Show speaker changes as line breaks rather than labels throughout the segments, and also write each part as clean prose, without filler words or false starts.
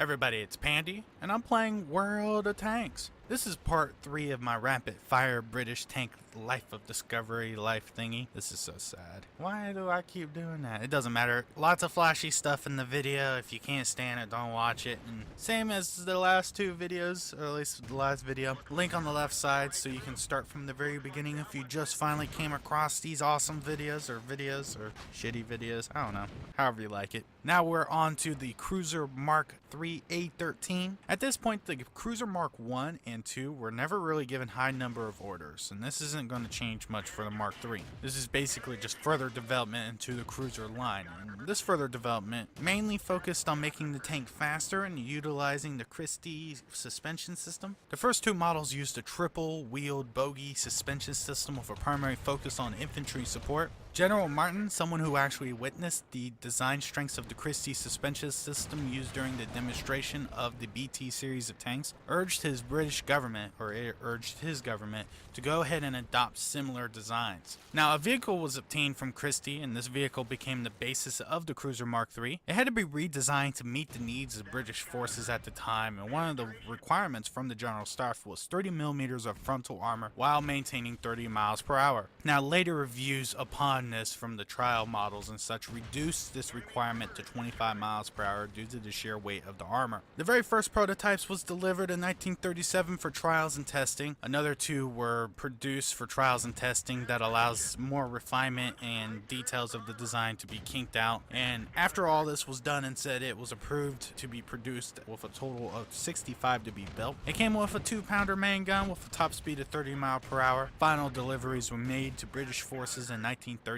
Everybody, it's Pandy, and I'm playing World of Tanks. This is part 3 of my rapid fire British tank life of discovery life thingy. This is so sad. Why do I keep doing that? It doesn't matter. Lots of flashy stuff in the video. If you can't stand it, don't watch it. And same as the last two videos, or at least the last video. Link on the left side so you can start from the very beginning if you just finally came across these awesome videos or shitty videos. I don't know. However you like it. Now we're on to the Cruiser Mark III A13. At this point, the Cruiser Mark 1 and 2 were never really given high number of orders, and this isn't going to change much for the Mark III. This is basically just further development into the Cruiser line, and this further development mainly focused on making the tank faster and utilizing the Christie suspension system. The first two models used a triple-wheeled bogie suspension system with a primary focus on infantry support. General Martin, someone who actually witnessed the design strengths of the Christie suspension system used during the demonstration of the BT series of tanks, urged his government to go ahead and adopt similar designs. Now, a vehicle was obtained from Christie, and this vehicle became the basis of the Cruiser Mark III. It had to be redesigned to meet the needs of British forces at the time, and one of the requirements from the General Staff was 30 millimeters of frontal armor while maintaining 30 miles per hour. Now, later reviews upon this from the trial models and such reduced this requirement to 25 miles per hour due to the sheer weight of the armor. The very first prototypes was delivered in 1937 for trials and testing. Another two were produced for trials and testing that allows more refinement and details of the design to be kinked out. And after all this was done and said, it was approved to be produced with a total of 65 to be built. It came with a 2-pounder main gun with a top speed of 30 miles per hour. Final deliveries were made to British forces in 1939.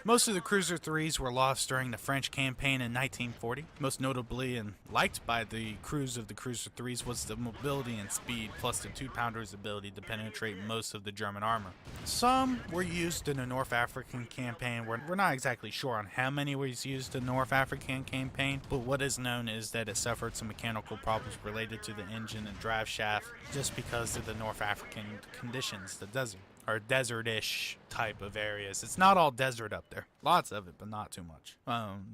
Most of the Cruiser 3s were lost during the French campaign in 1940. Most notably and liked by the crews of the Cruiser 3s was the mobility and speed, plus the 2-pounder's ability to penetrate most of the German armor. Some were used in the North African campaign. We're not exactly sure on how many was used in the North African campaign, but what is known is that it suffered some mechanical problems related to the engine and drive shaft just because of the North African conditions, the desert. Or desert-ish type of areas. It's not all desert up there. Lots of it, but not too much.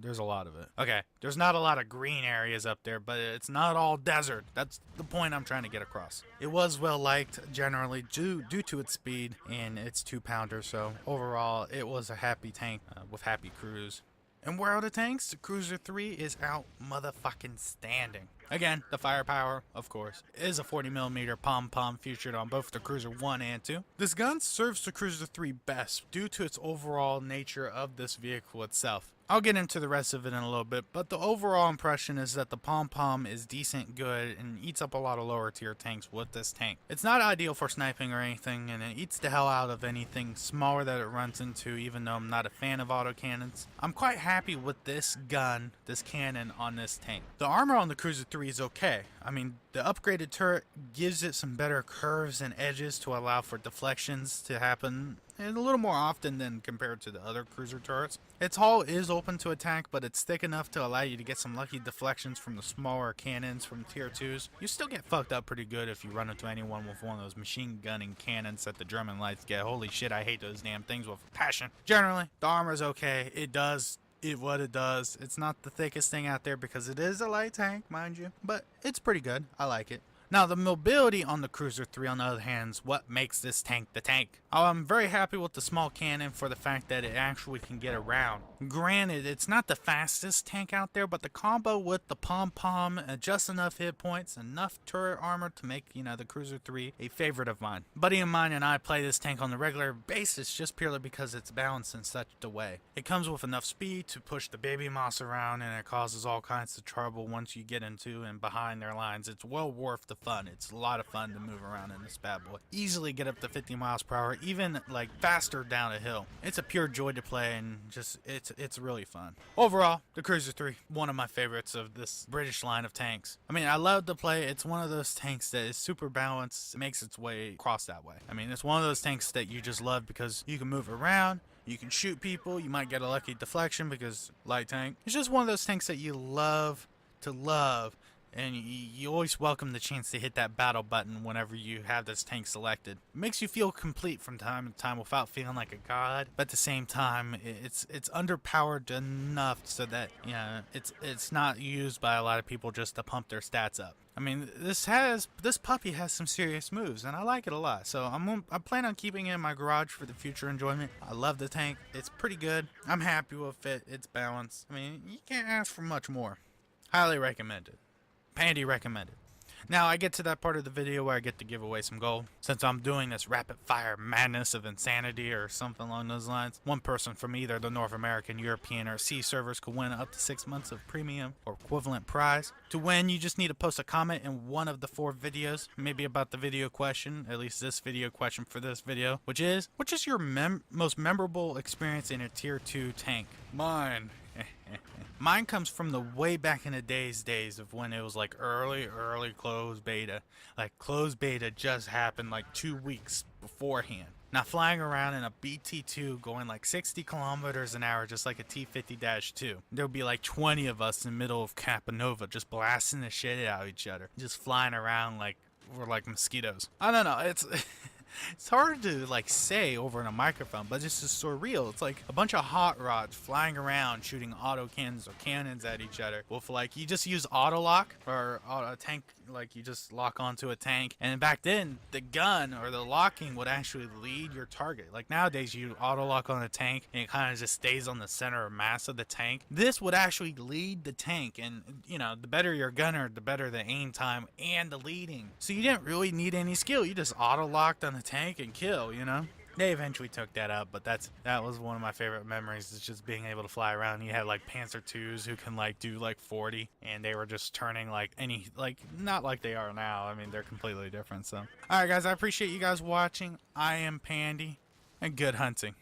There's a lot of it. Okay, there's not a lot of green areas up there, but it's not all desert. That's the point I'm trying to get across. It was well liked generally due to its speed and its 2-pounder, so overall it was a happy tank with happy crews. In World of Tanks, the Cruiser 3 is out motherfucking standing. Again, the firepower, of course, is a 40mm pom-pom featured on both the Cruiser 1 and 2. This gun serves the Cruiser 3 best due to its overall nature of this vehicle itself. I'll get into the rest of it in a little bit, but the overall impression is that the pom-pom is decent good and eats up a lot of lower tier tanks with this tank. It's not ideal for sniping or anything, and it eats the hell out of anything smaller that it runs into, even though I'm not a fan of autocannons. I'm quite happy with this gun, this cannon on this tank. The armor on the Cruiser 3 is okay. I mean, the upgraded turret gives it some better curves and edges to allow for deflections to happen and a little more often than compared to the other cruiser turrets. Its hull is open to attack, but it's thick enough to allow you to get some lucky deflections from the smaller cannons from tier 2s. You still get fucked up pretty good if you run into anyone with one of those machine gunning cannons that the German lights get. Holy shit, I hate those damn things with passion. Generally, the armor is okay. It does what it does. It's not the thickest thing out there because it is a light tank, mind you, but it's pretty good. I like it. Now, the mobility on the Cruiser 3, on the other hand, is what makes this tank the tank. I'm very happy with the small cannon for the fact that it actually can get around. Granted, it's not the fastest tank out there, but the combo with the pom-pom, just enough hit points, enough turret armor to make, the Cruiser 3 a favorite of mine. Buddy of mine and I play this tank on a regular basis just purely because it's balanced in such a way. It comes with enough speed to push the baby moss around, and it causes all kinds of trouble once you get into and behind their lines. It's well worth the fun. It's a lot of fun to move around in this bad boy. Easily get up to 50 miles per hour, even like faster down a hill. It's a pure joy to play, and just it's really fun. Overall, the Cruiser 3, one of my favorites of this British line of tanks. I mean, I love to play. It's one of those tanks that is super balanced, makes its way across that way. I mean, it's one of those tanks that you just love because you can move around, you can shoot people, you might get a lucky deflection because light tank. It's just one of those tanks that you love to love. and you always welcome the chance to hit that battle button whenever you have this tank selected. It makes you feel complete from time to time without feeling like a god, but at the same time, it's underpowered enough so that, you know, it's not used by a lot of people just to pump their stats up. I mean, this puppy has some serious moves, and I like it a lot. So I plan on keeping it in my garage for the future enjoyment. I love the tank; it's pretty good. I'm happy with it. It's balanced. I mean, you can't ask for much more. Highly recommended. Pandy recommended. Now I get to that part of the video where I get to give away some gold. Since I'm doing this rapid fire madness of insanity or something along those lines, one person from either the North American, European, or C servers could win up to 6 months of premium or equivalent prize. To win, you just need to post a comment in one of the 4 videos, maybe about the video question, at least this video question for this video, which is your most memorable experience in a tier 2 tank? Mine. Mine comes from the way back in the days of when it was like early closed beta. Like closed beta just happened like 2 weeks beforehand. Now flying around in a BT2 going like 60 kilometers an hour just like a T50-2. There would be like 20 of us in the middle of Capanova just blasting the shit out of each other. Just flying around like we're like mosquitoes. I don't know, it's it's hard to like say over in a microphone, but it's just surreal. It's like a bunch of hot rods flying around shooting auto cannons or cannons at each other with like, you just use auto lock or a tank, like you just lock onto a tank, and back then the gun or the locking would actually lead your target. Like nowadays you auto lock on a tank and it kind of just stays on the center of mass of the tank. This would actually lead the tank, and you know, the better your gunner, the better the aim time and the leading. So you didn't really need any skill, you just auto locked on the tank and kill, you know. They eventually took that up, but that was one of my favorite memories, is just being able to fly around. You had like Panzer IIs who can like do like 40, and they were just turning like any, like not like they are now. I mean, they're completely different. So alright guys, I appreciate you guys watching. I am Pandy, and good hunting.